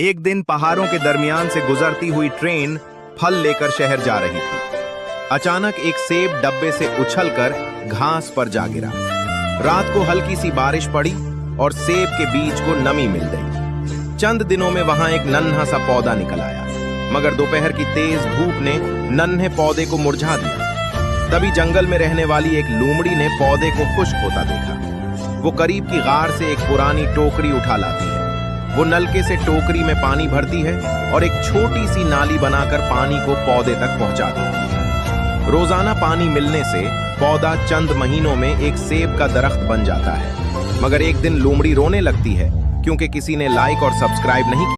एक दिन पहाड़ों के दरमियान से गुजरती हुई ट्रेन फल लेकर शहर जा रही थी। अचानक एक सेब डब्बे से उछलकर घास पर जा गिरा। रात को हल्की सी बारिश पड़ी और सेब के बीज को नमी मिल गई। चंद दिनों में वहां एक नन्हा सा पौधा निकल आया, मगर दोपहर की तेज धूप ने नन्हे पौधे को मुरझा दिया। तभी जंगल में रहने वाली एक लोमड़ी ने पौधे को खुश्क होता देखा। वो करीब की गार से एक पुरानी टोकरी उठा लाती है। वो नलके से टोकरी में पानी भरती है और एक छोटी सी नाली बनाकर पानी को पौधे तक पहुंचा देती है। रोजाना पानी मिलने से पौधा चंद महीनों में एक सेब का दरख्त बन जाता है। मगर एक दिन लोमड़ी रोने लगती है क्योंकि किसी ने लाइक और सब्सक्राइब नहीं किया।